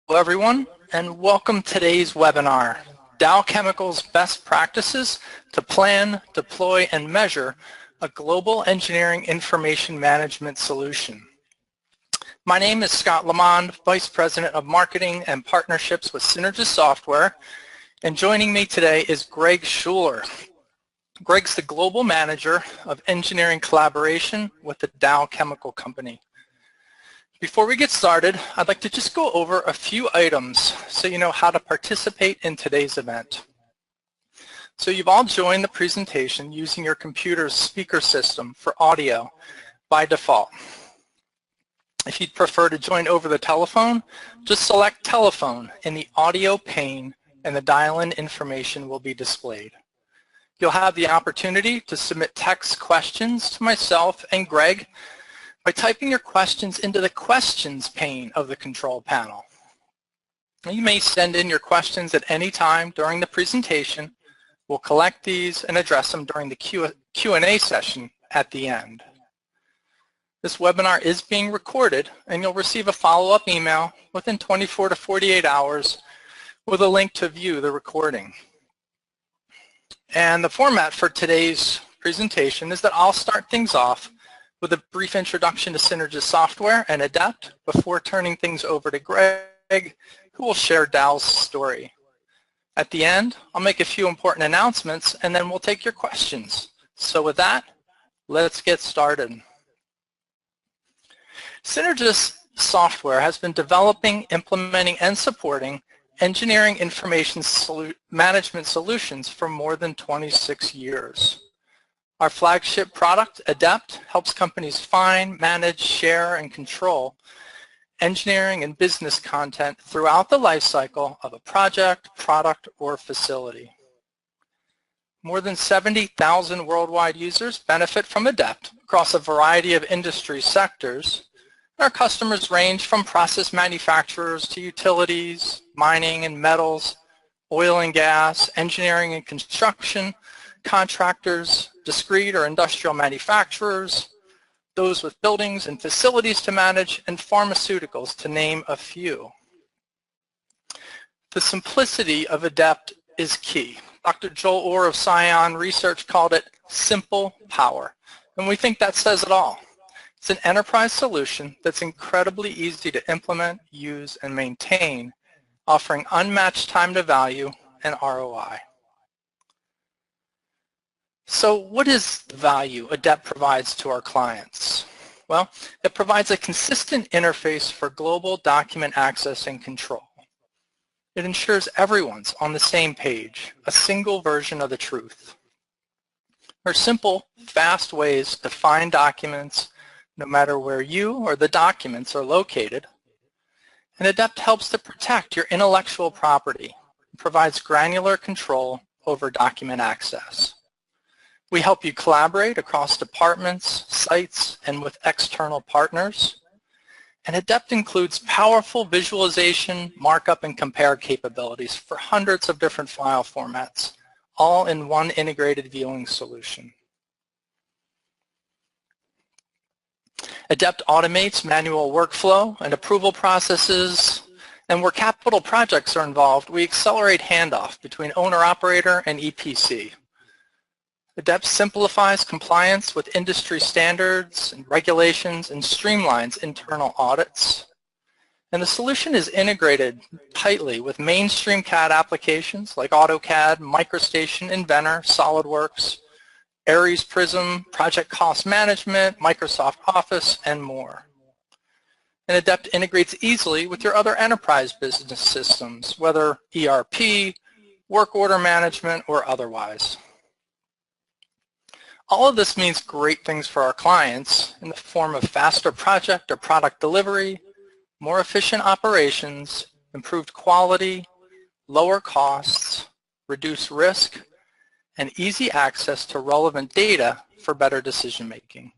Hello everyone, and welcome to today's webinar, Dow Chemical's Best Practices to Plan, Deploy, and Measure a Global Engineering Information Management Solution. My name is Scott Lamond, Vice President of Marketing and Partnerships with Synergis Software, and joining me today is Greg Schuler. Greg's the Global Manager of Engineering Collaboration with the Dow Chemical Company. Before we get started, I'd like to just go over a few items so you know how to participate in today's event. So you've all joined the presentation using your computer's speaker system for audio by default. If you'd prefer to join over the telephone, just select telephone in the audio pane and the dial-in information will be displayed. You'll have the opportunity to submit text questions to myself and Greg by typing your questions into the questions pane of the control panel. You may send in your questions at any time during the presentation. We'll collect these and address them during the Q&A session at the end. This webinar is being recorded and you'll receive a follow-up email within 24 to 48 hours with a link to view the recording. And the format for today's presentation is that I'll start things off with a brief introduction to Synergis Software and Adept before turning things over to Greg, who will share Dow's story. At the end, I'll make a few important announcements and then we'll take your questions. So with that, let's get started. Synergis Software has been developing, implementing, and supporting engineering information management solutions for more than 26 years. Our flagship product, Adept, helps companies find, manage, share, and control engineering and business content throughout the lifecycle of a project, product, or facility. More than 70,000 worldwide users benefit from Adept across a variety of industry sectors. Our customers range from process manufacturers to utilities, mining and metals, oil and gas, engineering and construction, contractors, discrete or industrial manufacturers, those with buildings and facilities to manage, and pharmaceuticals, to name a few. The simplicity of Adept is key. Dr. Joel Orr of Scion Research called it simple power, and we think that says it all. It's an enterprise solution that's incredibly easy to implement, use, and maintain, offering unmatched time to value and ROI. So what is the value Adept provides to our clients? Well, it provides a consistent interface for global document access and control. It ensures everyone's on the same page, a single version of the truth. There are simple, fast ways to find documents no matter where you or the documents are located. And Adept helps to protect your intellectual property and provides granular control over document access. We help you collaborate across departments, sites, and with external partners. And Adept includes powerful visualization, markup, and compare capabilities for hundreds of different file formats, all in one integrated viewing solution. Adept automates manual workflow and approval processes, and where capital projects are involved, we accelerate handoff between owner-operator and EPC. Adept simplifies compliance with industry standards and regulations and streamlines internal audits. And the solution is integrated tightly with mainstream CAD applications like AutoCAD, MicroStation, Inventor, SolidWorks, Ares Prism, Project Cost Management, Microsoft Office, and more. And Adept integrates easily with your other enterprise business systems, whether ERP, work order management, or otherwise. All of this means great things for our clients in the form of faster project or product delivery, more efficient operations, improved quality, lower costs, reduced risk, and easy access to relevant data for better decision making.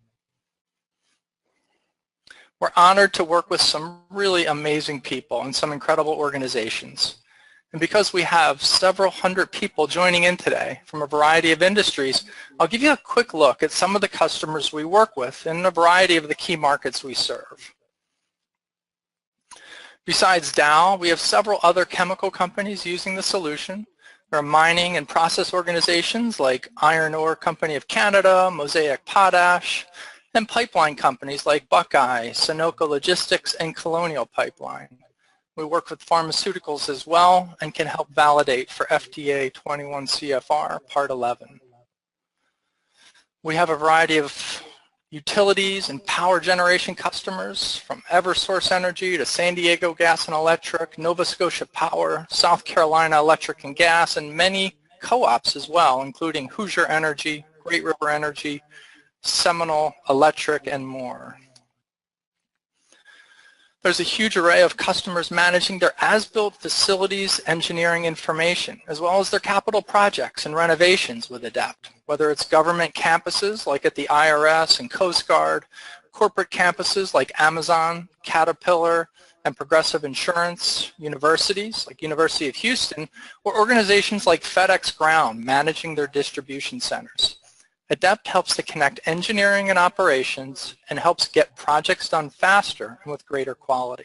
We're honored to work with some really amazing people and some incredible organizations. And because we have several hundred people joining in today from a variety of industries, I'll give you a quick look at some of the customers we work with in a variety of the key markets we serve. Besides Dow, we have several other chemical companies using the solution. There are mining and process organizations like Iron Ore Company of Canada, Mosaic Potash, and pipeline companies like Buckeye, Sunoco Logistics, and Colonial Pipeline. We work with pharmaceuticals as well and can help validate for FDA 21 CFR Part 11. We have a variety of utilities and power generation customers, from Eversource Energy to San Diego Gas and Electric, Nova Scotia Power, South Carolina Electric and Gas, and many co-ops as well, including Hoosier Energy, Great River Energy, Seminole Electric, and more. There's a huge array of customers managing their as-built facilities engineering information, as well as their capital projects and renovations with Adept, whether it's government campuses like at the IRS and Coast Guard, corporate campuses like Amazon, Caterpillar, and Progressive Insurance, universities like University of Houston, or organizations like FedEx Ground managing their distribution centers. Adept helps to connect engineering and operations and helps get projects done faster and with greater quality.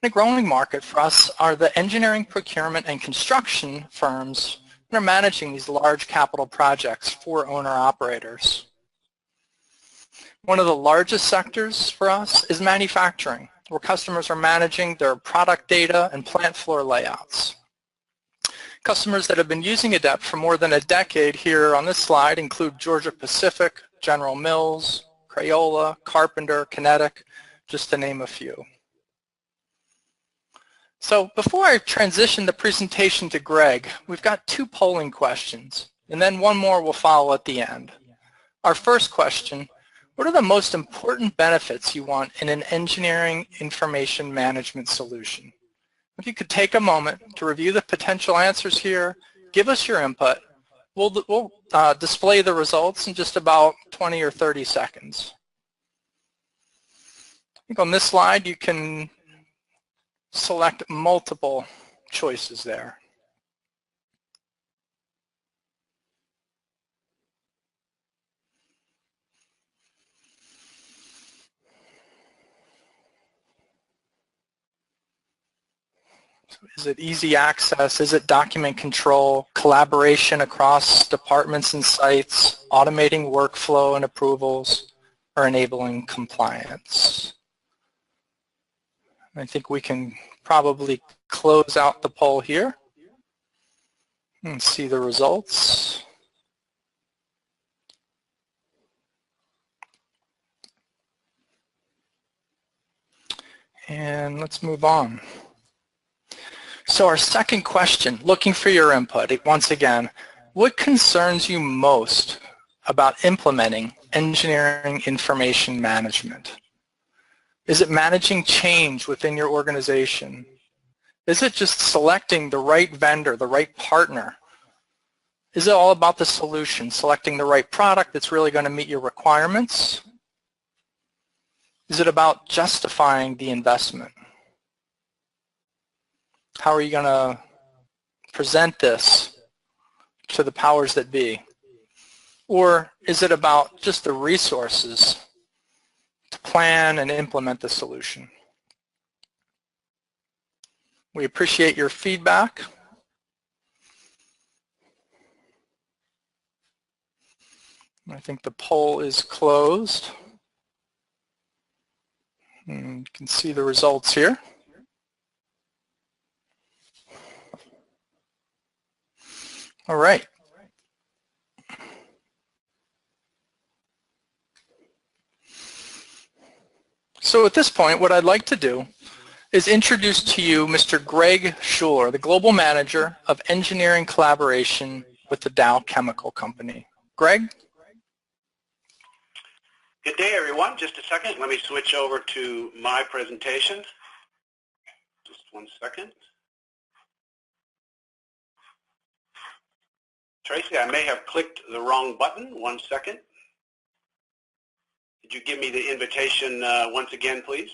A growing market for us are the engineering, procurement, and construction firms that are managing these large capital projects for owner-operators. One of the largest sectors for us is manufacturing, where customers are managing their product data and plant floor layouts. Customers that have been using Adept for more than a decade here on this slide include Georgia Pacific, General Mills, Crayola, Carpenter, Kinetic, just to name a few. So before I transition the presentation to Greg, we've got two polling questions, and then one more will follow at the end. Our first question: what are the most important benefits you want in an engineering information management solution? If you could take a moment to review the potential answers here, give us your input. We'll display the results in just about 20 or 30 seconds. I think on this slide you can select multiple choices there. Is it easy access? Is it document control, collaboration across departments and sites, automating workflow and approvals, or enabling compliance? I think we can probably close out the poll here and see the results. And let's move on. So our second question, looking for your input, once again, what concerns you most about implementing engineering information management? Is it managing change within your organization? Is it just selecting the right vendor, the right partner? Is it all about the solution, selecting the right product that's really going to meet your requirements? Is it about justifying the investment? How are you going to present this to the powers that be? Or is it about just the resources to plan and implement the solution? We appreciate your feedback. I think the poll is closed. And you can see the results here. All right. So at this point, what I'd like to do is introduce to you Mr. Greg Schuler, the Global Manager of Engineering Collaboration with the Dow Chemical Company. Greg? Good day, everyone. Just a second. Let me switch over to my presentation. Just one second. Tracy, I may have clicked the wrong button. 1 second. Could you give me the invitation once again, please?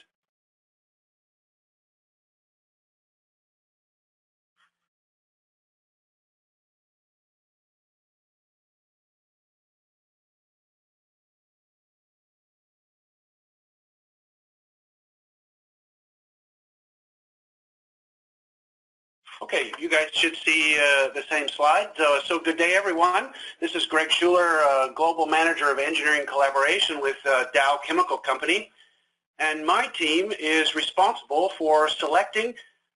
Okay, you guys should see the same slide. So good day, everyone. This is Greg Schuler, Global Manager of Engineering Collaboration with Dow Chemical Company. And my team is responsible for selecting,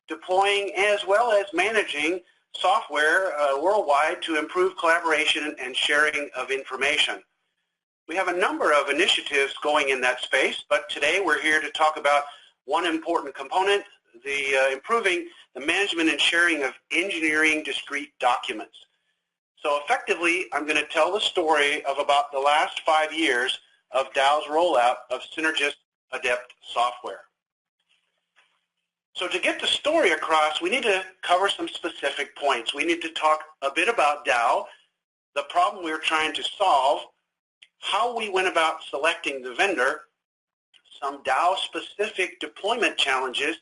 deploying, as well as managing software worldwide to improve collaboration and sharing of information. We have a number of initiatives going in that space, but today we're here to talk about one important component, the improving the management and sharing of engineering discrete documents. So effectively, I'm going to tell the story of about the last 5 years of Dow's rollout of Synergis Adept software. So to get the story across, we need to cover some specific points. We need to talk a bit about Dow, the problem we were trying to solve, how we went about selecting the vendor, some Dow-specific deployment challenges,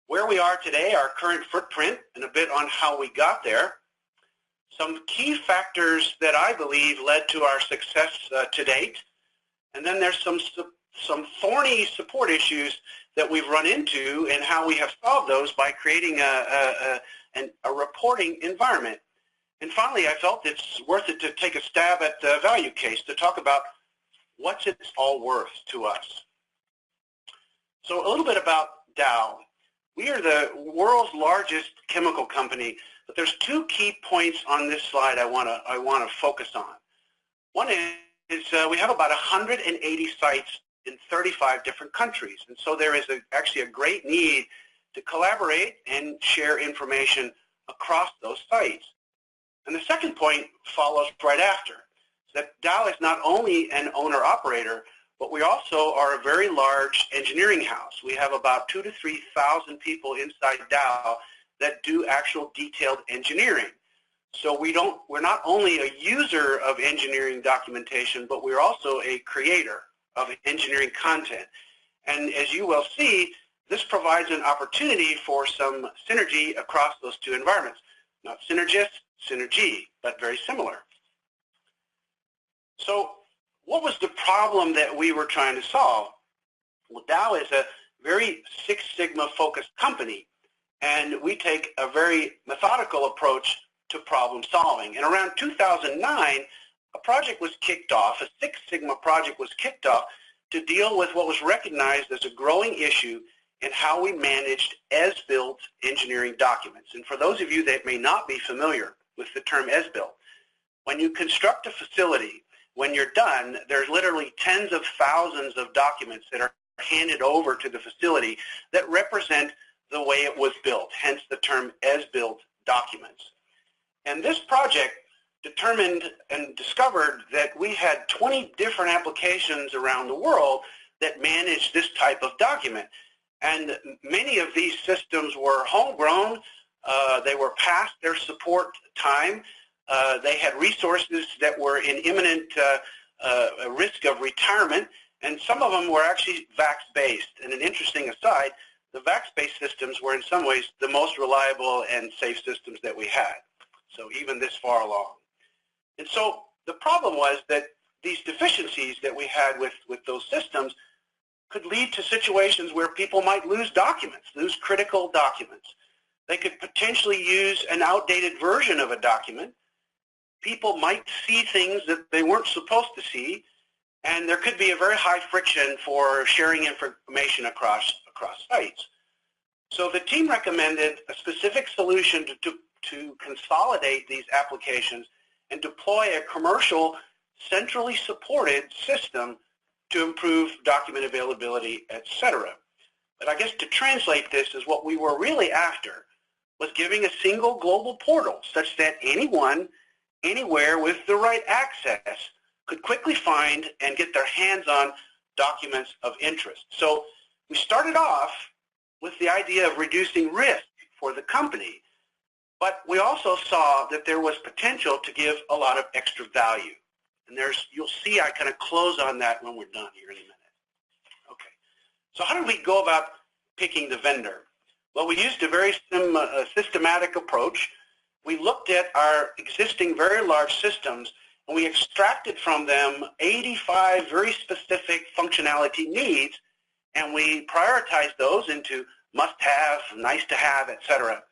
where we are today, our current footprint, and a bit on how we got there, some key factors that I believe led to our success to date, and then there's some thorny support issues that we've run into and how we have solved those by creating a reporting environment. And finally, I felt it's worth it to take a stab at the value case to talk about what's it all worth to us. So a little bit about Dow. We are the world's largest chemical company, but there's two key points on this slide I want to focus on. One is we have about 180 sites in 35 different countries, and so there is actually a great need to collaborate and share information across those sites. And the second point follows right after, that Dow is not only an owner-operator, but we also are a very large engineering house. We have about 2,000 to 3,000 people inside Dow that do actual detailed engineering. So we're not only a user of engineering documentation, but we're also a creator of engineering content. And as you will see, this provides an opportunity for some synergy across those two environments. Not synergist, synergy, but very similar. So what was the problem that we were trying to solve? Well, Dow is a very Six Sigma focused company, and we take a very methodical approach to problem solving. And around 2009, a project was kicked off, a Six Sigma project was kicked off to deal with what was recognized as a growing issue in how we managed as-built engineering documents. And for those of you that may not be familiar with the term as-built, when you construct a facility, when you're done, there's literally tens of thousands of documents that are handed over to the facility that represent the way it was built, hence the term as-built documents. And this project determined and discovered that we had 20 different applications around the world that managed this type of document. And many of these systems were homegrown. They were past their support time. They had resources that were in imminent risk of retirement, and some of them were actually VAX-based. And an interesting aside, the VAX-based systems were in some ways the most reliable and safe systems that we had, so even this far along. And so the problem was that these deficiencies that we had with those systems could lead to situations where people might lose documents, lose critical documents. They could potentially use an outdated version of a document. People might see things that they weren't supposed to see, and there could be a very high friction for sharing information across sites. So the team recommended a specific solution to consolidate these applications and deploy a commercial, centrally supported system to improve document availability, etc. But I guess to translate this is what we were really after was giving a single global portal such that anyone, anywhere with the right access could quickly find and get their hands on documents of interest. So we started off with the idea of reducing risk for the company, but we also saw that there was potential to give a lot of extra value. And you'll see I kind of close on that when we're done here in a minute. Okay, so how did we go about picking the vendor? Well, we used a very systematic approach. We looked at our existing very large systems, and we extracted from them 85 very specific functionality needs, and we prioritized those into must-have, nice-to-have, etc.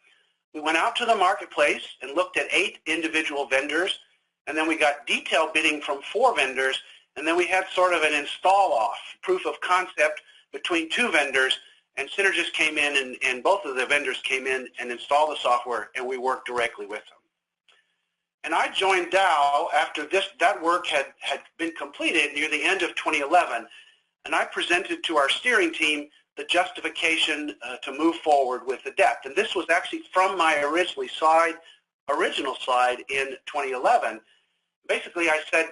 We went out to the marketplace and looked at 8 individual vendors, and then we got detailed bidding from 4 vendors, and then we had sort of an install-off, proof of concept between 2 vendors, and Synergis came in, and both of the vendors came in and installed the software, and we worked directly with them. And I joined Dow after that work had been completed near the end of 2011, and I presented to our steering team the justification to move forward with Adept. And this was actually from my original slide in 2011. Basically, I said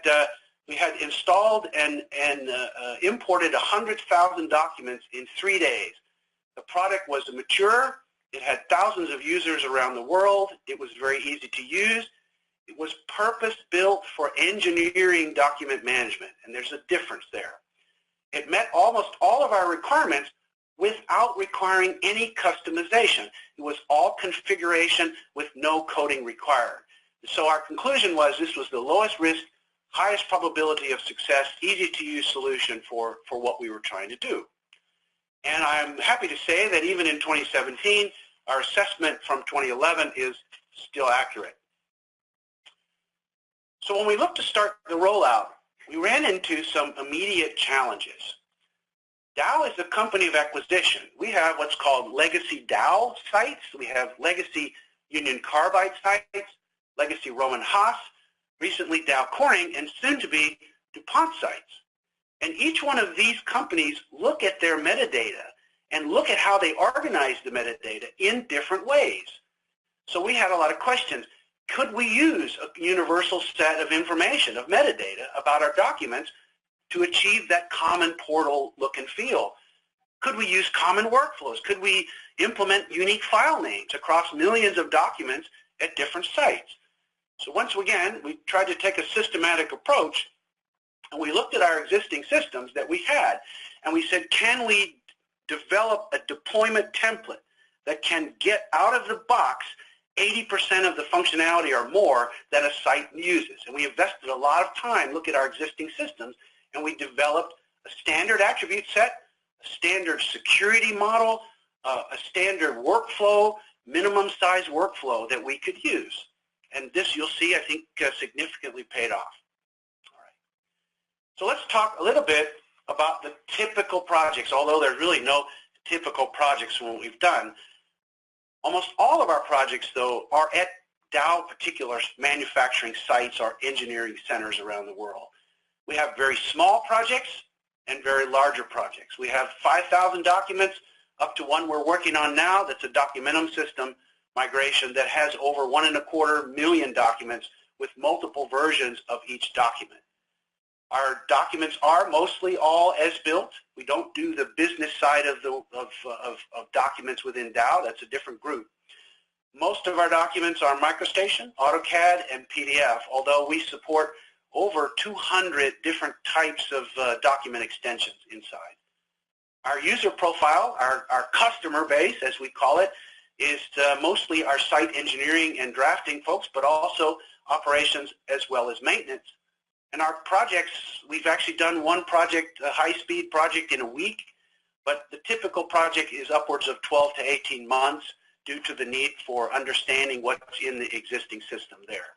we had installed and imported 100,000 documents in 3 days. The product was mature. It had thousands of users around the world. It was very easy to use. It was purpose-built for engineering document management, and there's a difference there. It met almost all of our requirements without requiring any customization. It was all configuration with no coding required. So our conclusion was this was the lowest risk, highest probability of success, easy to use solution for what we were trying to do. And I'm happy to say that even in 2017, our assessment from 2011 is still accurate. So when we looked to start the rollout, we ran into some immediate challenges. Dow is a company of acquisition. We have what's called legacy Dow sites. We have legacy Union Carbide sites, legacy Roman Haas, recently Dow Corning, and soon to be DuPont sites. And each one of these companies look at their metadata and look at how they organize the metadata in different ways. So we had a lot of questions. Could we use a universal set of information, of metadata about our documents to achieve that common portal look and feel? Could we use common workflows? Could we implement unique file names across millions of documents at different sites? So once again, we tried to take a systematic approach, and we looked at our existing systems that we had, and we said, can we develop a deployment template that can get out of the box 80% of the functionality or more that a site uses? And we invested a lot of time looking at our existing systems, and we developed a standard attribute set, a standard security model, a standard workflow, minimum size workflow that we could use. And this, you'll see, I think, significantly paid off. All right. So let's talk a little bit about the typical projects, although there's really no typical projects from what we've done. Almost all of our projects, though, are at Dow particular manufacturing sites or engineering centers around the world. We have very small projects and very larger projects. We have 5,000 documents up to one we're working on now that's a Documentum system migration that has over 1.25 million documents with multiple versions of each document. Our documents are mostly all as built. We don't do the business side of documents within Dow. That's a different group. Most of our documents are MicroStation, AutoCAD, and PDF, although we support over 200 different types of document extensions inside. Our user profile, our customer base, as we call it, is mostly our site engineering and drafting folks, but also operations as well as maintenance. And our projects, we've actually done one project, a high-speed project, in a week, but the typical project is upwards of 12 to 18 months due to the need for understanding what's in the existing system there.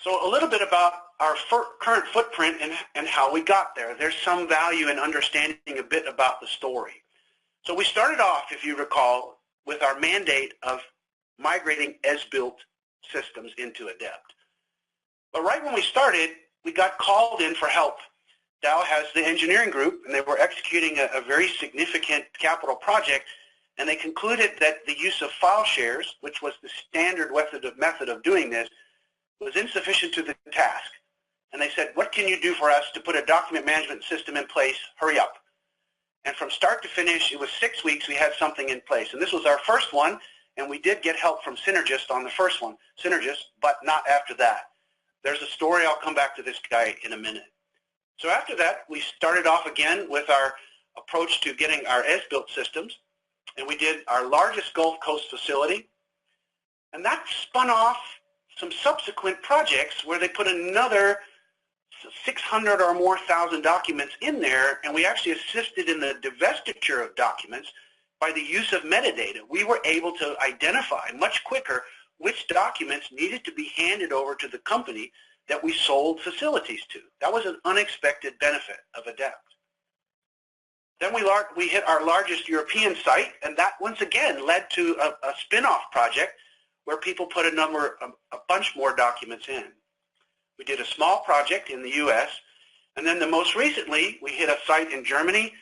So a little bit about our current footprint and how we got there. There's some value in understanding a bit about the story. So we started off, if you recall, with our mandate of migrating as-built systems into Adept. But right when we started, we got called in for help. Dow has the engineering group, and they were executing a very significant capital project, and they concluded that the use of file shares, which was the standard method of doing this, was insufficient to the task. And they said, what can you do for us to put a document management system in place? Hurry up. And from start to finish, it was 6 weeks we had something in place. And this was our first one, and we did get help from Synergis on the first one, but not after that. There's a story. I'll come back to this guy in a minute. So after that, we started off again with our approach to getting our as-built systems, and we did our largest Gulf Coast facility, and that spun off some subsequent projects where they put another 600 or more thousand documents in there, and we actually assisted in the divestiture of documents by the use of metadata, we were able to identify much quicker which documents needed to be handed over to the company that we sold facilities to. That was an unexpected benefit of Adept. Then we hit our largest European site, and that once again led to a spin-off project where people put a bunch more documents in. We did a small project in the US, and then most recently we hit a site in Germany,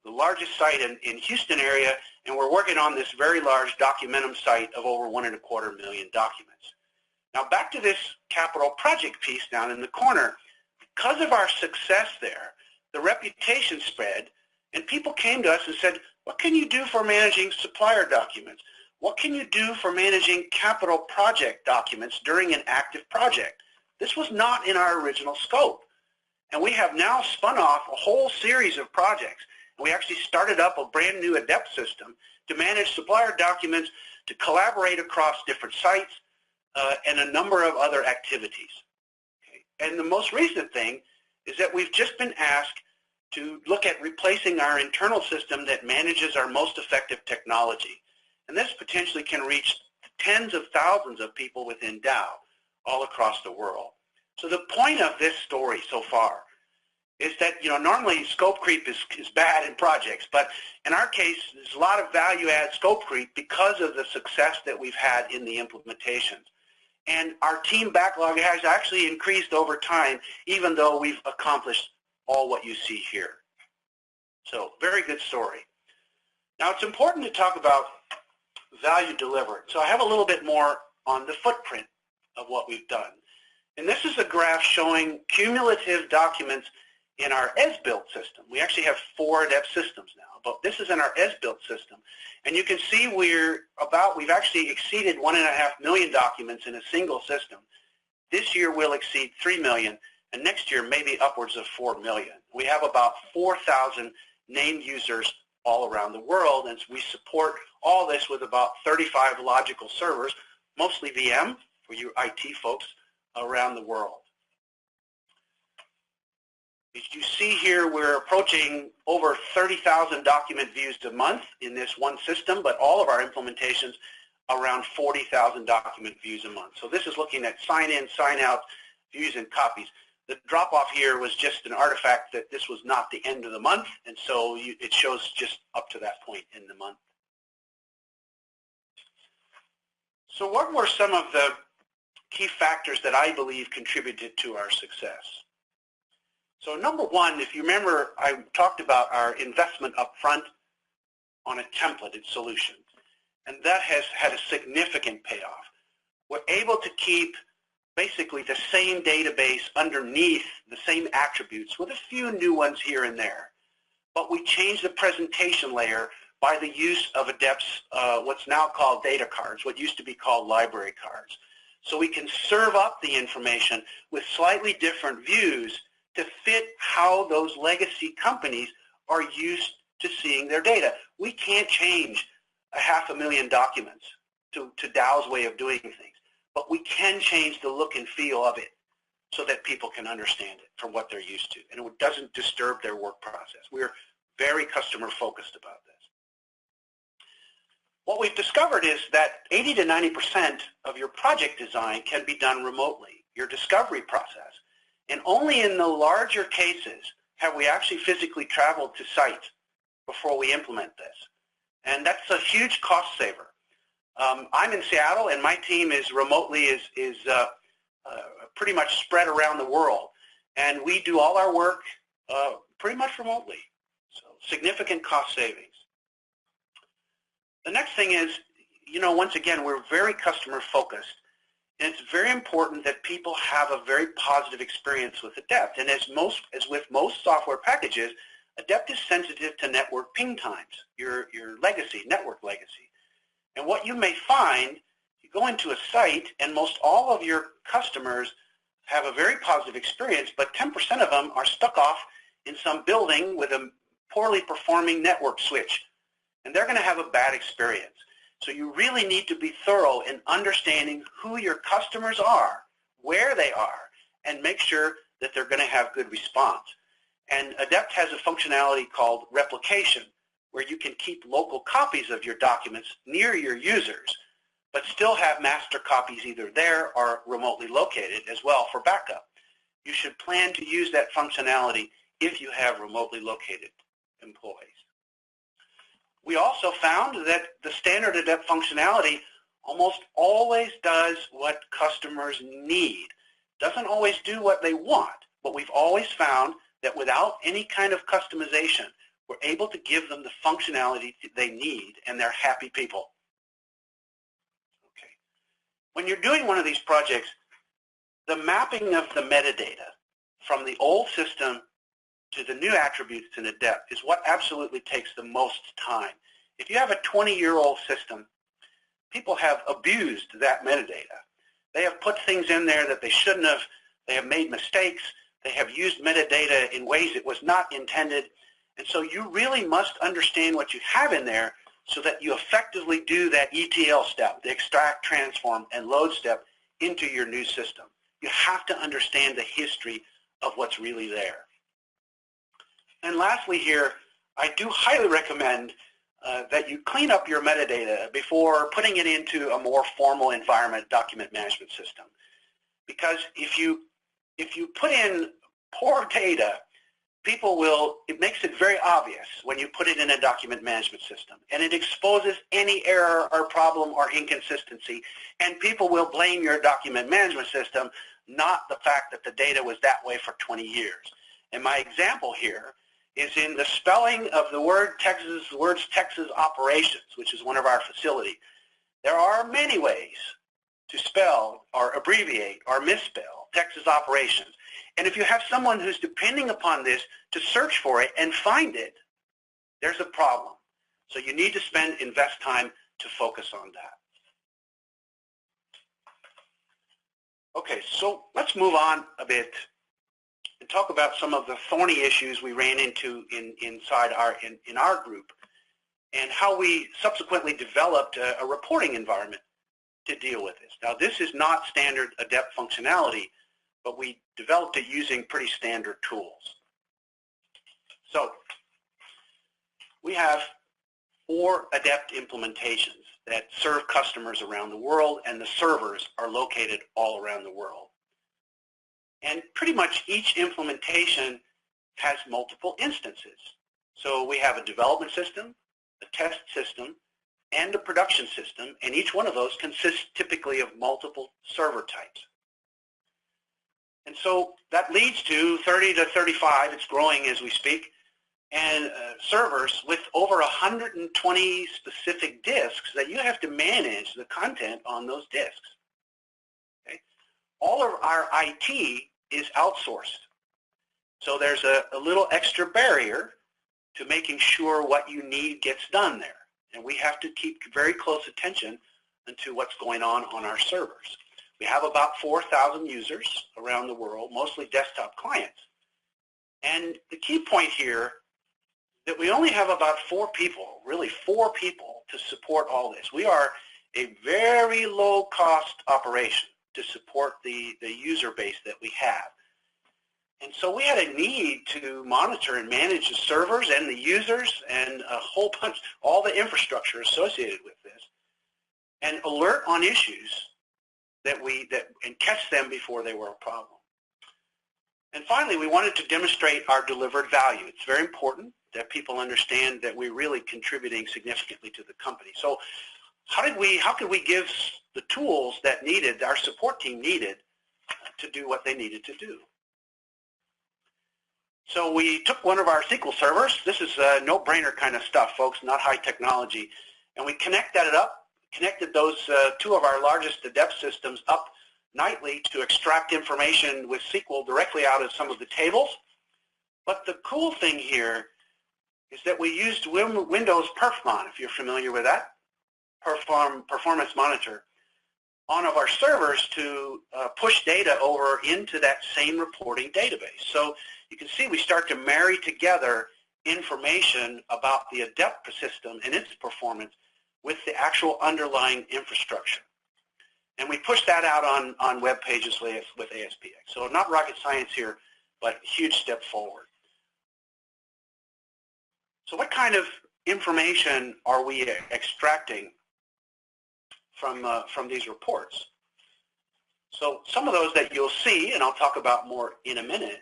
the largest site in Houston area, and we're working on this very large Documentum site of over 1.25 million documents. Now back to this capital project piece down in the corner. Because of our success there, the reputation spread, and people came to us and said, what can you do for managing supplier documents? What can you do for managing capital project documents during an active project? This was not in our original scope. And we have now spun off a whole series of projects. We actually started up a brand new Adept system to manage supplier documents, to collaborate across different sites, and a number of other activities. Okay. And the most recent thing is that we've just been asked to look at replacing our internal system that manages our most effective technology. And this potentially can reach tens of thousands of people within Dow all across the world. So the point of this story so far is that, normally scope creep is bad in projects, but in our case, there's a lot of value-add scope creep because of the success that we've had in the implementations. And our team backlog has actually increased over time, even though we've accomplished all what you see here. So, very good story. Now, it's important to talk about value delivered. So I have a little bit more on the footprint of what we've done. And this is a graph showing cumulative documents in our as-built system. We actually have 4 Adept systems now, but this is in our as-built system. And you can see we've actually exceeded 1.5 million documents in a single system. This year we'll exceed 3 million, and next year maybe upwards of 4 million. We have about 4,000 named users all around the world, and we support all this with about 35 logical servers, mostly VM for you IT folks around the world. As you see here, we're approaching over 30,000 document views a month in this one system, but all of our implementations around 40,000 document views a month. So this is looking at sign-in, sign-out, views, and copies. The drop-off here was just an artifact that this was not the end of the month, and so it shows just up to that point in the month. So what were some of the key factors that I believe contributed to our success? So number one, if you remember, I talked about our investment up front on a templated solution, and that has had a significant payoff. We're able to keep basically the same database underneath the same attributes with a few new ones here and there. But we changed the presentation layer by the use of Adept's what's now called data cards, what used to be called library cards. So we can serve up the information with slightly different views to fit how those legacy companies are used to seeing their data. We can't change 500,000 documents to Dow's way of doing things, but we can change the look and feel of it so that people can understand it from what they're used to, and it doesn't disturb their work process. We're very customer focused about this. What we've discovered is that 80 to 90% of your project design can be done remotely, your discovery process. And only in the larger cases have we actually physically traveled to site before we implement this. And that's a huge cost saver. I'm in Seattle, and my team is pretty much spread around the world. And we do all our work pretty much remotely. So significant cost savings. The next thing is, once again, we're very customer focused. And it's very important that people have a very positive experience with Adept. And as with most software packages, Adept is sensitive to network ping times, your legacy, network legacy. And what you may find, you go into a site and most all of your customers have a very positive experience, but 10% of them are stuck off in some building with a poorly performing network switch. And they're going to have a bad experience. So you really need to be thorough in understanding who your customers are, where they are, and make sure that they're going to have good response. And Adept has a functionality called replication, where you can keep local copies of your documents near your users, but still have master copies either there or remotely located as well for backup. You should plan to use that functionality if you have remotely located employees. We also found that the standard Adept functionality almost always does what customers need. Doesn't always do what they want, but we've always found that without any kind of customization, we're able to give them the functionality they need, and they're happy people. Okay. When you're doing one of these projects, the mapping of the metadata from the old system to the new attributes in Adept is what absolutely takes the most time. If you have a 20-year-old system, people have abused that metadata. They have put things in there that they shouldn't have. They have made mistakes. They have used metadata in ways it was not intended. And so you really must understand what you have in there so that you effectively do that ETL step, the extract, transform, and load step into your new system. You have to understand the history of what's really there. And lastly here, I do highly recommend that you clean up your metadata before putting it into a more formal environment document management system. Because if you put in poor data, it makes it very obvious when you put it in a document management system, and it exposes any error or problem or inconsistency, and people will blame your document management system, not the fact that the data was that way for 20 years. And my example here is in the spelling of the words Texas operations, which is one of our facilities. There are many ways to spell or abbreviate or misspell Texas operations. And if you have someone who's depending upon this to search for it and find it, there's a problem. So you need to invest time to focus on that. Okay, so let's move on a bit and talk about some of the thorny issues we ran into inside our group, and how we subsequently developed a reporting environment to deal with this. Now, this is not standard Adept functionality, but we developed it using pretty standard tools. So we have 4 Adept implementations that serve customers around the world, and the servers are located all around the world. And pretty much each implementation has multiple instances. So we have a development system, a test system, and a production system, and each one of those consists typically of multiple server types. And so that leads to 30 to 35, it's growing as we speak, and servers with over 120 specific disks that you have to manage the content on those disks. Okay? All of our IT is outsourced. So there's a little extra barrier to making sure what you need gets done there. And we have to keep very close attention to what's going on our servers. We have about 4,000 users around the world, mostly desktop clients. And the key point here is that we only have about 4 people, really 4 people, to support all this. We are a very low-cost operation to support the user base that we have. And so we had a need to monitor and manage the servers and the users and a whole bunch, all the infrastructure associated with this, and alert on issues and catch them before they were a problem. And finally, we wanted to demonstrate our delivered value. It's very important that people understand that we're really contributing significantly to the company. So how could we give the tools that our support team needed to do what they needed to do? So we took one of our SQL servers. This is no-brainer kind of stuff, folks, not high technology. And we connected those 2 of our largest Adept systems up nightly to extract information with SQL directly out of some of the tables. But the cool thing here is that we used Windows Perfmon, if you're familiar with that, Performance Monitor, on of our servers to push data over into that same reporting database. So you can see we start to marry together information about the Adept system and its performance with the actual underlying infrastructure. And we push that out on web pages with ASPX. So not rocket science here, but a huge step forward. So what kind of information are we extracting from these reports? So some of those that you'll see, and I'll talk about more in a minute,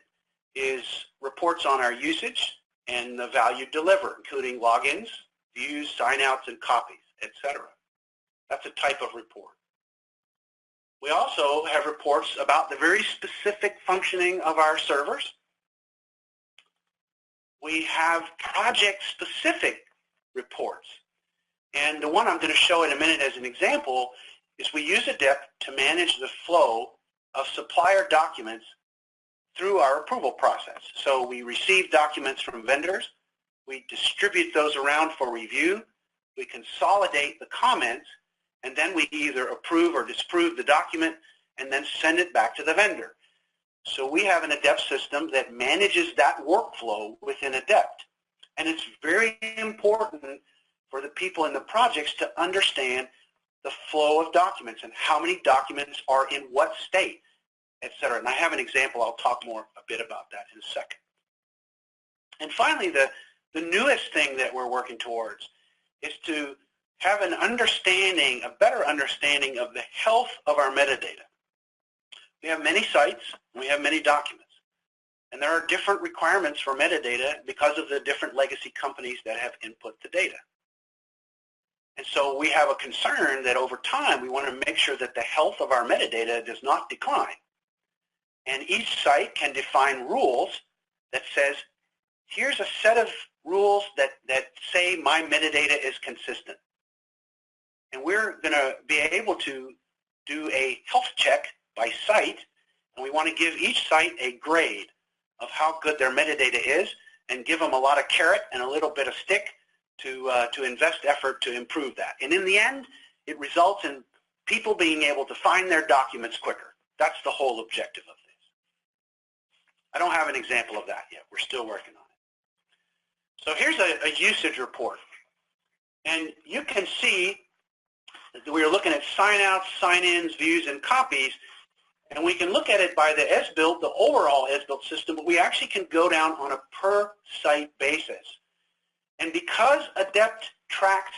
is reports on our usage and the value delivered, including logins, views, signouts, and copies, etc. That's a type of report. We also have reports about the very specific functioning of our servers. We have project-specific reports. And the one I'm going to show in a minute as an example is we use Adept to manage the flow of supplier documents through our approval process. So we receive documents from vendors, we distribute those around for review, we consolidate the comments, and then we either approve or disapprove the document and then send it back to the vendor. So we have an Adept system that manages that workflow within Adept. And it's very important for the people in the projects to understand the flow of documents and how many documents are in what state, etc. And I have an example. I'll talk more a bit about that in a second. And finally, the newest thing that we're working towards is to have an understanding, a better understanding of the health of our metadata. We have many sites, and we have many documents. And there are different requirements for metadata because of the different legacy companies that have input the data. And so we have a concern that over time we want to make sure that the health of our metadata does not decline. And each site can define rules that says, here's a set of rules that say my metadata is consistent. And we're going to be able to do a health check by site, and we want to give each site a grade of how good their metadata is and give them a lot of carrot and a little bit of stick to invest effort to improve that. And in the end, it results in people being able to find their documents quicker. That's the whole objective of this. I don't have an example of that yet. We're still working on it. So here's a usage report. And you can see that we are looking at sign-outs, sign-ins, views, and copies. And we can look at it by the as-built, the overall as-built system, but we actually can go down on a per-site basis. And because Adept tracks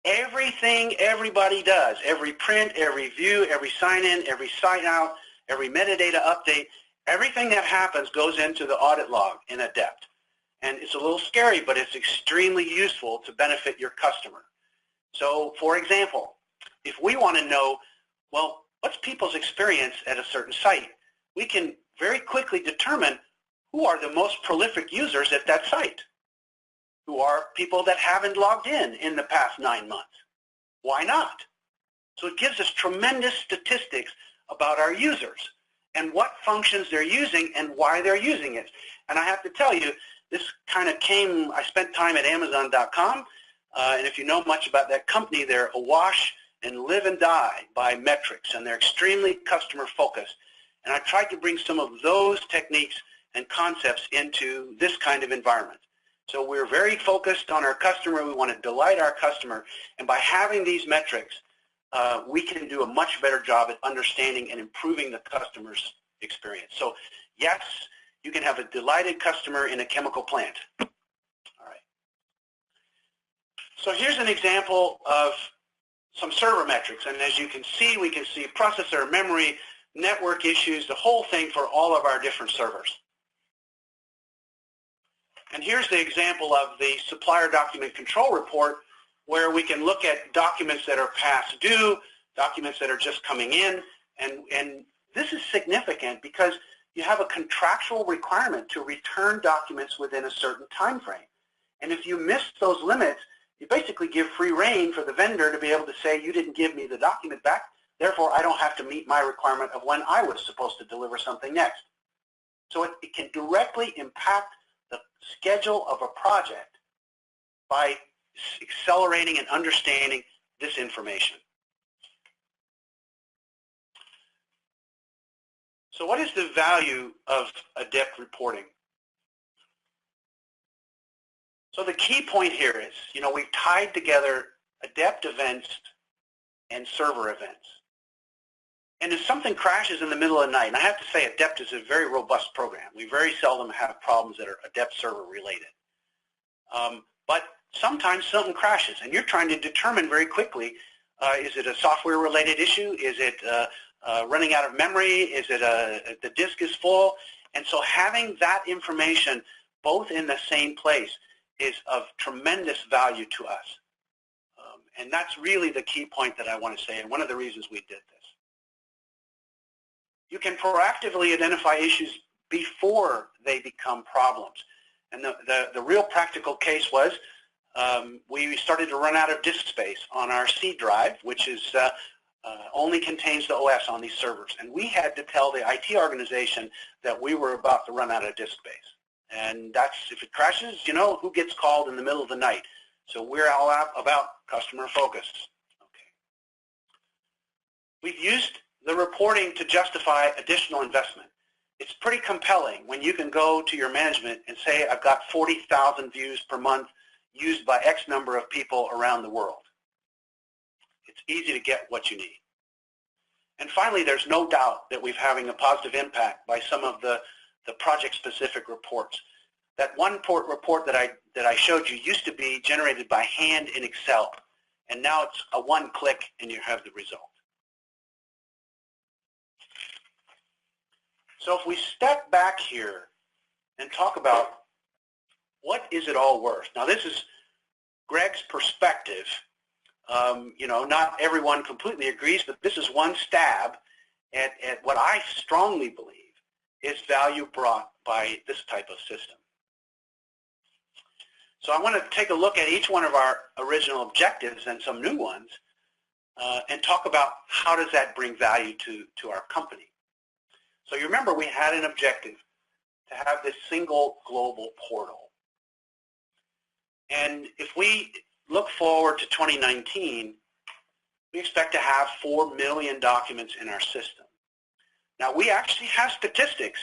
everything everybody does, every print, every view, every sign-in, every sign-out, every metadata update, everything that happens goes into the audit log in Adept. And it's a little scary, but it's extremely useful to benefit your customer. So, for example, if we want to know, well, what's people's experience at a certain site, we can very quickly determine who are the most prolific users at that site. Who are people that haven't logged in the past 9 months? Why not? So it gives us tremendous statistics about our users and what functions they're using and why they're using it. And I have to tell you, this kind of came, I spent time at Amazon.com, and if you know much about that company, they're awash and live and die by metrics, and they're extremely customer focused. And I tried to bring some of those techniques and concepts into this kind of environment. So we're very focused on our customer. We want to delight our customer. And by having these metrics, we can do a much better job at understanding and improving the customer's experience. So yes, you can have a delighted customer in a chemical plant. All right. So here's an example of some server metrics. And as you can see, we can see processor, memory, network issues, the whole thing for all of our different servers. And here's the example of the supplier document control report, where we can look at documents that are past due, documents that are just coming in, and this is significant because you have a contractual requirement to return documents within a certain time frame. And if you miss those limits, you basically give free rein for the vendor to be able to say, you didn't give me the document back, therefore I don't have to meet my requirement of when I was supposed to deliver something next. So it can directly impact the schedule of a project by accelerating and understanding this information. So what is the value of Adept reporting? So the key point here is, we've tied together Adept events and server events. And if something crashes in the middle of the night, and I have to say Adept is a very robust program. We very seldom have problems that are Adept server related. But sometimes something crashes, and you're trying to determine very quickly, is it a software-related issue? Is it running out of memory? Is it the disk is full? And so having that information both in the same place is of tremendous value to us. And that's really the key point that I want to say, and one of the reasons we did this. You can proactively identify issues before they become problems. And the real practical case was we started to run out of disk space on our C drive, which is only contains the OS on these servers. And we had to tell the IT organization that we were about to run out of disk space. And that's, if it crashes, you know, who gets called in the middle of the night? So we're all about customer focus. Okay. We've used the reporting to justify additional investment. It's pretty compelling when you can go to your management and say, I've got 40,000 views per month used by X number of people around the world. It's easy to get what you need. And finally, there's no doubt that we're having a positive impact by some of the project-specific reports. That one report that I showed you used to be generated by hand in Excel, and now it's a one-click and you have the result. So if we step back here and talk about what is it all worth? Now this is Greg's perspective. You know, not everyone completely agrees, but this is one stab at what I strongly believe is value brought by this type of system. So I want to take a look at each one of our original objectives and some new ones and talk about how does that bring value to our company. So you remember we had an objective to have this single global portal. And if we look forward to 2019, we expect to have 4 million documents in our system. Now we actually have statistics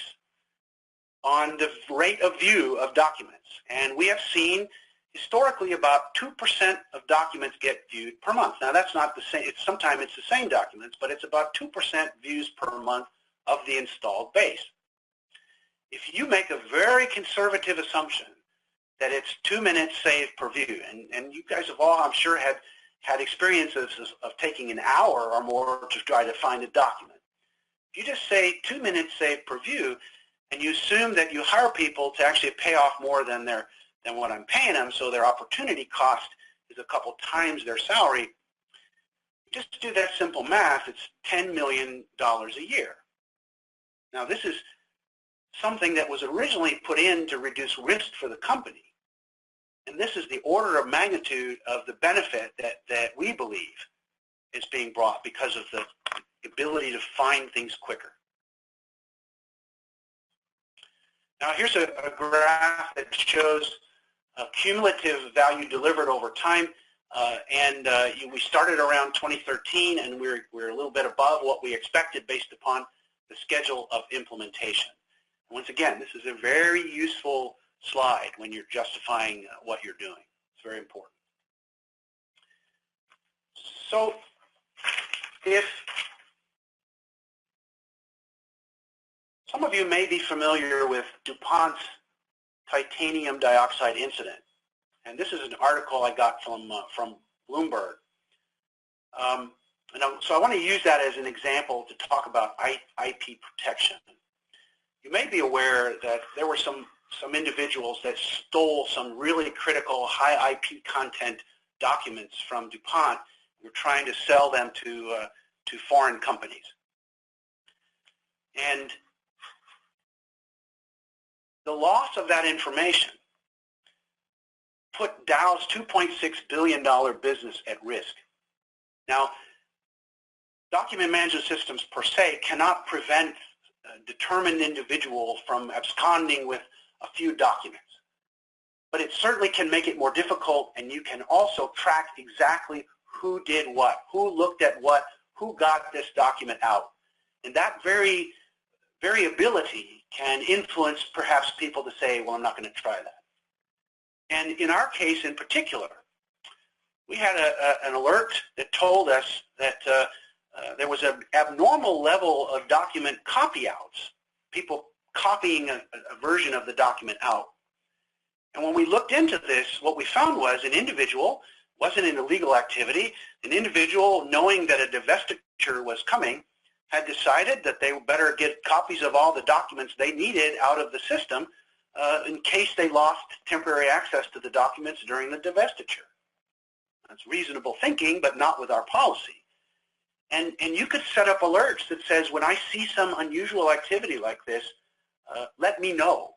on the rate of view of documents. And we have seen historically about 2% of documents get viewed per month. Now that's not the same, sometimes it's the same documents, but it's about 2% views per month of the installed base. If you make a very conservative assumption that it's 2 minutes saved per view, and you guys have all, I'm sure, had experiences of taking an hour or more to try to find a document. If you just say 2 minutes saved per view, and you assume that you hire people to actually pay off more than what I'm paying them, so their opportunity cost is a couple times their salary, just do that simple math, it's $10 million a year. Now this is something that was originally put in to reduce risk for the company. And this is the order of magnitude of the benefit that we believe is being brought because of the ability to find things quicker. Now here's a graph that shows cumulative value delivered over time. We started around 2013, and we're a little bit above what we expected based upon the schedule of implementation. And once again, this is a very useful slide when you're justifying what you're doing. It's very important. So if some of you may be familiar with DuPont's titanium dioxide incident, and this is an article I got from Bloomberg. So I want to use that as an example to talk about IP protection. You may be aware that there were some individuals that stole some really critical high IP content documents from DuPont and were trying to sell them to foreign companies. And the loss of that information put Dow's $2.6 billion business at risk. Now, document management systems per se cannot prevent a determined individual from absconding with a few documents. But it certainly can make it more difficult, and you can also track exactly who did what, who looked at what, who got this document out. And that very variability can influence perhaps people to say, well, I'm not going to try that. And in our case in particular, we had an alert that told us that there was an abnormal level of document copy outs, people copying a version of the document out. And when we looked into this, what we found was an individual, wasn't an illegal activity, an individual knowing that a divestiture was coming had decided that they better get copies of all the documents they needed out of the system in case they lost temporary access to the documents during the divestiture. That's reasonable thinking, but not with our policy. And you could set up alerts that says, when I see some unusual activity like this, let me know,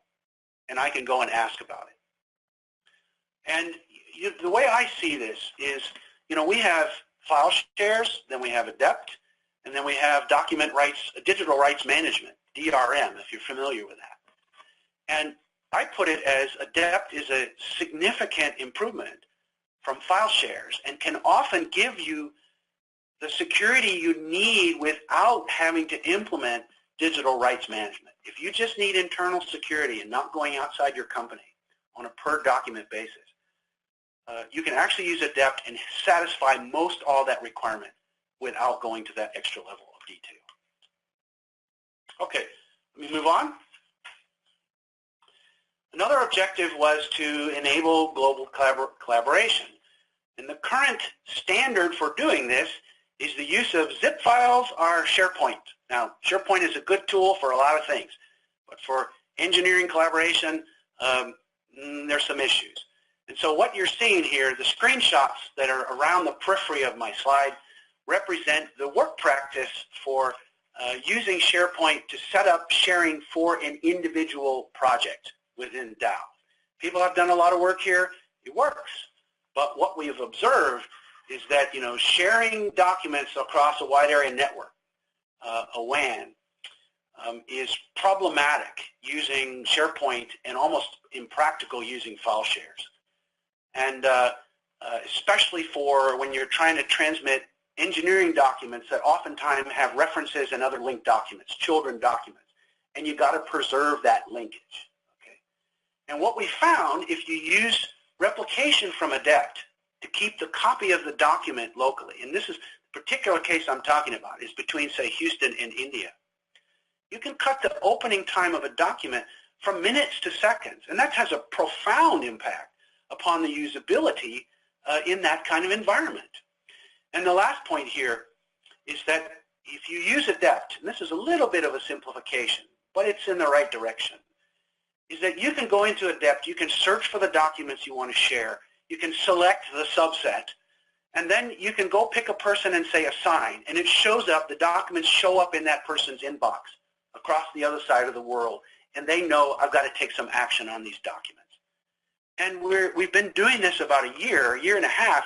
and I can go and ask about it. And the way I see this is, we have file shares, then we have Adept, and then we have document rights, digital rights management, DRM, if you're familiar with that. And I put it as Adept is a significant improvement from file shares and can often give you the security you need without having to implement digital rights management. If you just need internal security and not going outside your company on a per document basis, you can actually use Adept and satisfy most all that requirement without going to that extra level of detail. Okay, let me move on. Another objective was to enable global collaboration. And the current standard for doing this is the use of zip files or SharePoint. Now, SharePoint is a good tool for a lot of things, but for engineering collaboration, there's some issues. And so what you're seeing here, the screenshots that are around the periphery of my slide represent the work practice for using SharePoint to set up sharing for an individual project within Dow. People have done a lot of work here. It works. But what we have observed is that, sharing documents across a wide area network, a WAN, is problematic using SharePoint and almost impractical using file shares. And especially for when you're trying to transmit engineering documents that oftentimes have references and other linked documents, children documents, and you got to preserve that linkage. Okay. And what we found, if you use replication from Adept to keep the copy of the document locally, and this is the particular case I'm talking about, is between, say, Houston and India, you can cut the opening time of a document from minutes to seconds, and that has a profound impact upon the usability in that kind of environment. And the last point here is that if you use Adept, and this is a little bit of a simplification, but it's in the right direction, is that you can go into Adept, you can search for the documents you want to share, you can select the subset, and then you can go pick a person and say assign, and it shows up, the documents show up in that person's inbox across the other side of the world, and they know I've got to take some action on these documents. And we've been doing this about a year and a half,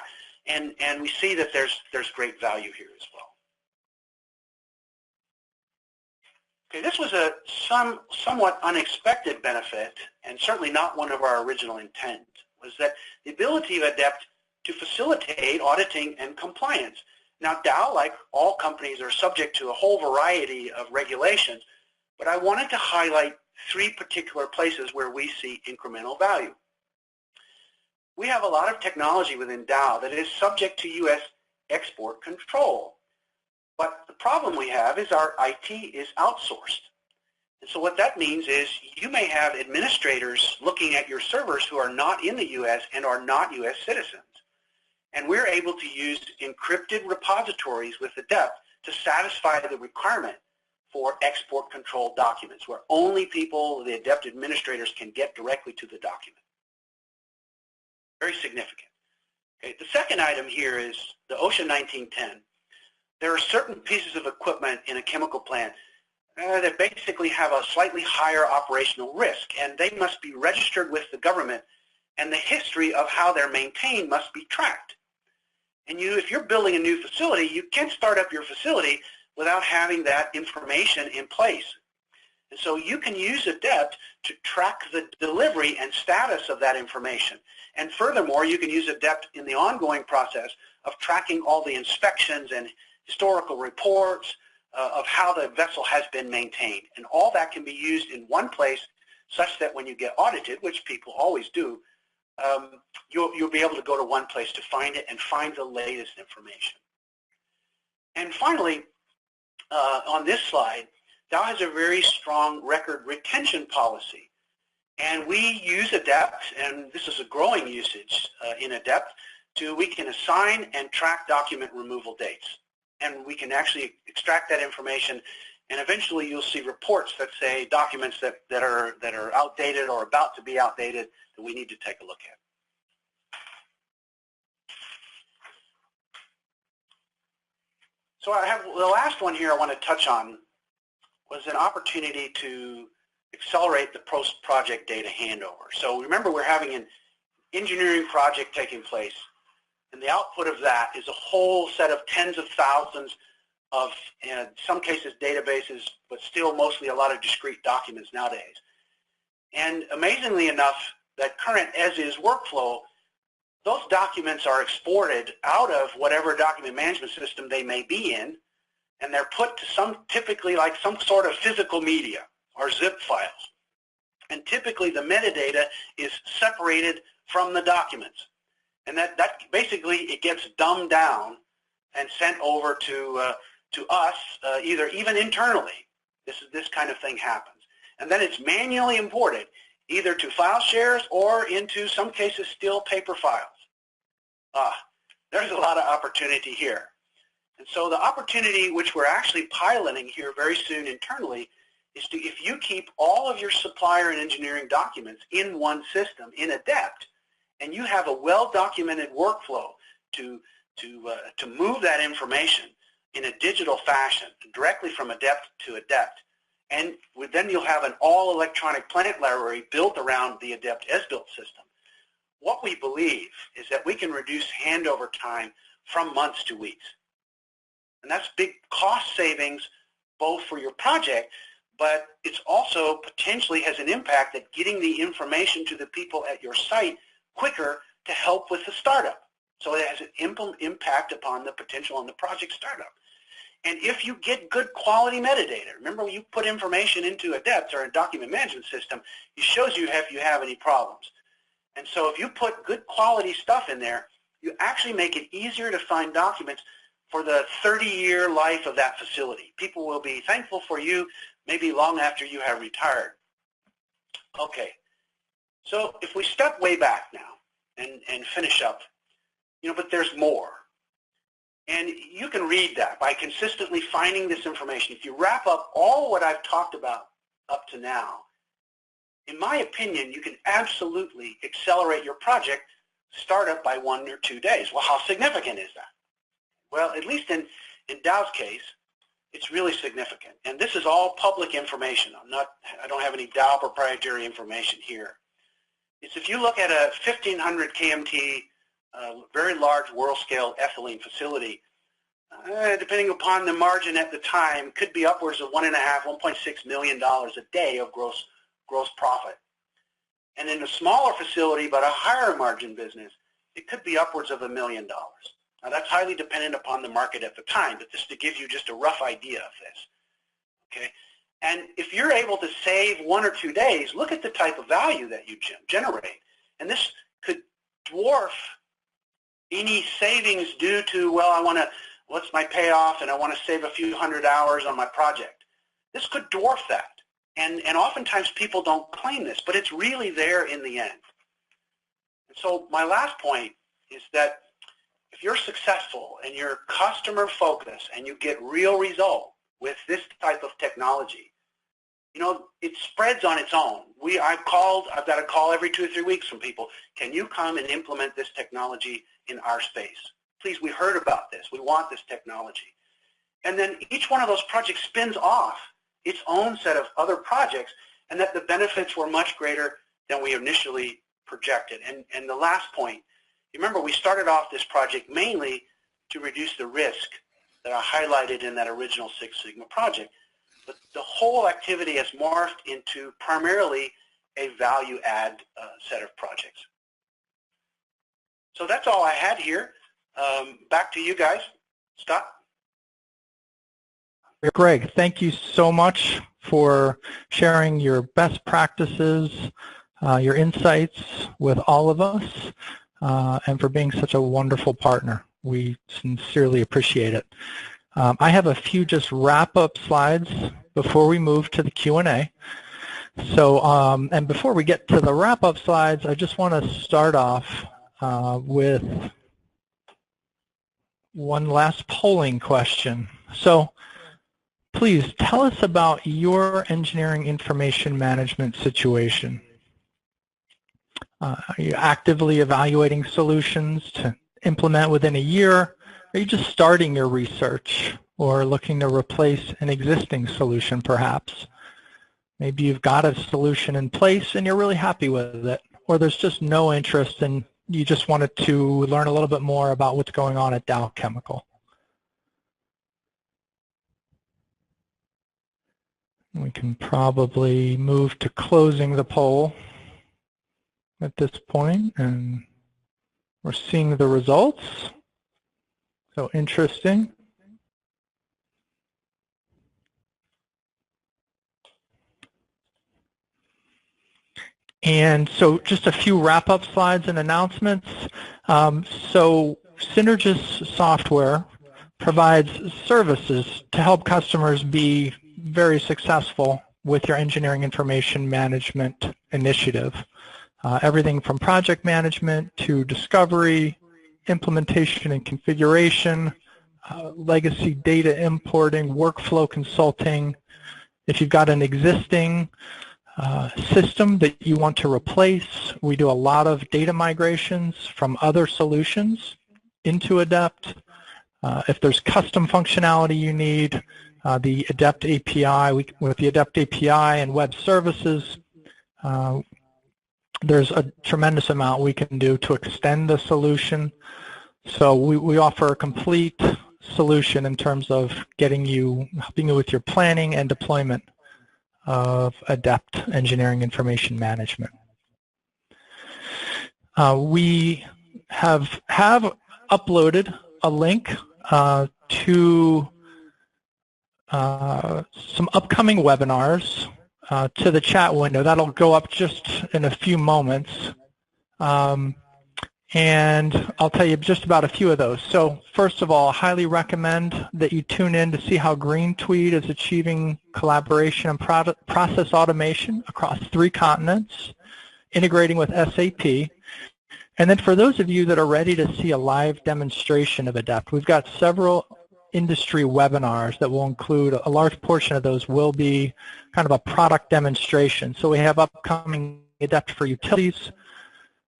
and we see that there's great value here as well. Okay, this was a somewhat unexpected benefit, and certainly not one of our original intent, was that the ability of Adept to facilitate auditing and compliance. Now, Dow, like all companies, are subject to a whole variety of regulations, but I wanted to highlight three particular places where we see incremental value. We have a lot of technology within Dow that is subject to U.S. export control. But the problem we have is our IT is outsourced. And so what that means is you may have administrators looking at your servers who are not in the U.S. and are not U.S. citizens. And we're able to use encrypted repositories with Adept to satisfy the requirement for export control documents, where only people, the Adept administrators, can get directly to the document. Very significant. Okay, the second item here is the OSHA 1910. There are certain pieces of equipment in a chemical plant that basically have a slightly higher operational risk, and they must be registered with the government, and the history of how they're maintained must be tracked. And if you're building a new facility, you can't start up your facility without having that information in place. And so you can use Adept to track the delivery and status of that information. And furthermore, you can use Adept in the ongoing process of tracking all the inspections and historical reports of how the vessel has been maintained. And all that can be used in one place such that when you get audited, which people always do, you'll be able to go to one place to find it and find the latest information. And finally, on this slide, Dow has a very strong record retention policy. And we use Adept, and this is a growing usage in Adept, we can assign and track document removal dates. And we can actually extract that information, and eventually you'll see reports that say documents that are outdated or about to be outdated that we need to take a look at. So I have the last one here I want to touch on was an opportunity to accelerate the post-project data handover. So remember, we're having an engineering project taking place, and the output of that is a whole set of tens of thousands of, in some cases, databases, but still mostly a lot of discrete documents nowadays. And amazingly enough, that current as-is workflow, those documents are exported out of whatever document management system they may be in, and they're put to typically like some sort of physical media or zip files. And typically the metadata is separated from the documents. And that basically it gets dumbed down and sent over to us, either even internally. This kind of thing happens. And then it's manually imported either to file shares or into some cases still paper files. There's a lot of opportunity here. And so the opportunity which we're actually piloting here very soon internally is to, if you keep all of your supplier and engineering documents in one system, in Adept, and you have a well-documented workflow to move that information in a digital fashion, directly from Adept to Adept, and then you'll have an all-electronic plant library built around the Adept as-built system. What we believe is that we can reduce handover time from months to weeks. And that's big cost savings both for your project, but it's also potentially has an impact at getting the information to the people at your site quicker to help with the startup. So it has an impact upon the potential on the project startup. And if you get good quality metadata, remember when you put information into Adept or a document management system, it shows you if you have any problems. And so if you put good quality stuff in there, you actually make it easier to find documents for the 30-year life of that facility. People will be thankful for you maybe long after you have retired. Okay, so if we step way back now and finish up, but there's more. And you can read that by consistently finding this information. If you wrap up all what I've talked about up to now, in my opinion, you can absolutely accelerate your project startup by 1 or 2 days. Well, how significant is that? Well, at least in Dow's case, it's really significant. And this is all public information. I don't have any Dow proprietary information here. It's if you look at a 1,500 KMT, very large world-scale ethylene facility, depending upon the margin at the time, could be upwards of $1.5, $1.6 million a day of gross profit. And in a smaller facility, but a higher margin business, it could be upwards of $1 million. Now that's highly dependent upon the market at the time, but just to give you just a rough idea of this. Okay? And if you're able to save 1 or 2 days, look at the type of value that you generate. And this could dwarf any savings due to, well, what's my payoff, and I want to save a few hundred hours on my project. This could dwarf that. And oftentimes people don't claim this, but it's really there in the end. And so my last point is that if you're successful and you're customer focused and you get real result with this type of technology, it spreads on its own. I've got a call every 2 or 3 weeks from people. Can you come and implement this technology in our space? Please, we heard about this. We want this technology. And then each one of those projects spins off its own set of other projects, and that the benefits were much greater than we initially projected. And the last point, remember we started off this project mainly to reduce the risk that I highlighted in that original Six Sigma project. But the whole activity has morphed into primarily a value-add set of projects. So that's all I had here. Back to you guys. Scott? Greg, thank you so much for sharing your best practices, your insights with all of us, and for being such a wonderful partner. We sincerely appreciate it. I have a few just wrap-up slides before we move to the Q&A. So, and before we get to the wrap-up slides, I just want to start off with one last polling question. So, please tell us about your engineering information management situation. Are you actively evaluating solutions to implement within a year? Are you just starting your research or looking to replace an existing solution perhaps? Maybe you've got a solution in place and you're really happy with it, or there's just no interest and you just wanted to learn a little bit more about what's going on at Dow Chemical. We can probably move to closing the poll at this point, and we're seeing the results. So interesting. And so just a few wrap-up slides and announcements. So Synergis Software provides services to help customers be very successful with your engineering information management initiative. Everything from project management to discovery, implementation and configuration, legacy data importing, workflow consulting. If you've got an existing system that you want to replace, we do a lot of data migrations from other solutions into Adept. If there's custom functionality you need, the Adept API, with the Adept API and web services, there's a tremendous amount we can do to extend the solution. So we offer a complete solution in terms of helping you with your planning and deployment of Adept Engineering Information Management. We have uploaded a link to some upcoming webinars to the chat window. That'll go up just in a few moments. And I'll tell you just about a few of those. So first of all, I highly recommend that you tune in to see how Green Tweed is achieving collaboration and process automation across 3 continents, integrating with SAP. And then for those of you that are ready to see a live demonstration of Adept, we've got several industry webinars that will include, a large portion of those will be kind of a product demonstration. So we have upcoming Adept for utilities,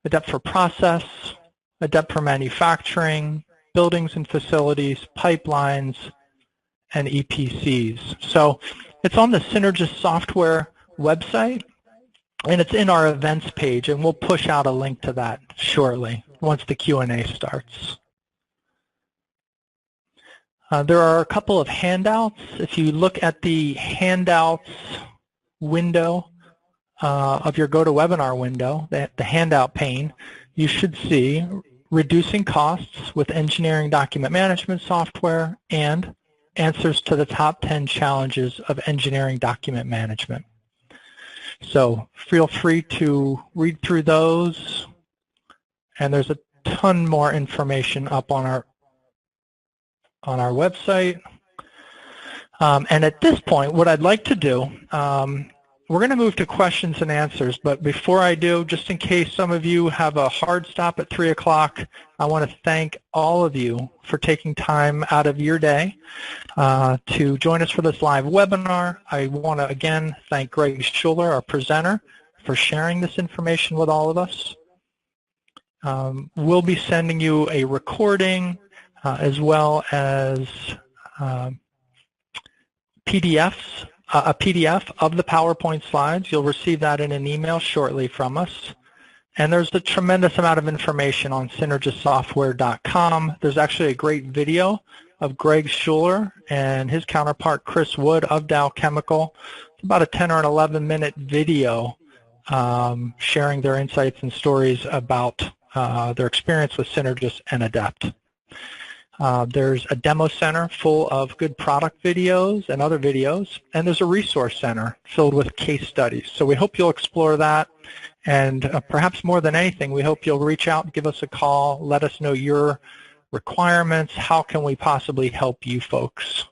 Adept for process, Adept for manufacturing, buildings and facilities, pipelines, and EPCs. So it's on the Synergis Software website, and it's in our events page, and we'll push out a link to that shortly once the Q&A starts. There are a couple of handouts. If you look at the handouts window of your GoToWebinar window, the handout pane, you should see reducing costs with engineering document management software and answers to the top 10 challenges of engineering document management. So feel free to read through those, and there's a ton more information up on our website. And at this point, what I'd like to do, we're going to move to questions and answers, but before I do, just in case some of you have a hard stop at 3 o'clock, I want to thank all of you for taking time out of your day to join us for this live webinar. I want to again thank Greg Schuler, our presenter, for sharing this information with all of us. We'll be sending you a recording as well as PDFs. A PDF of the PowerPoint slides. You'll receive that in an email shortly from us. And there's a tremendous amount of information on synergissoftware.com. There's actually a great video of Greg Schuler and his counterpart Chris Wood of Dow Chemical. It's about a 10 or an 11-minute video sharing their insights and stories about their experience with Synergis and Adept. There's a demo center full of good product videos and other videos, and there's a resource center filled with case studies. So we hope you'll explore that, and perhaps more than anything, we hope you'll reach out, give us a call, let us know your requirements, how can we possibly help you folks.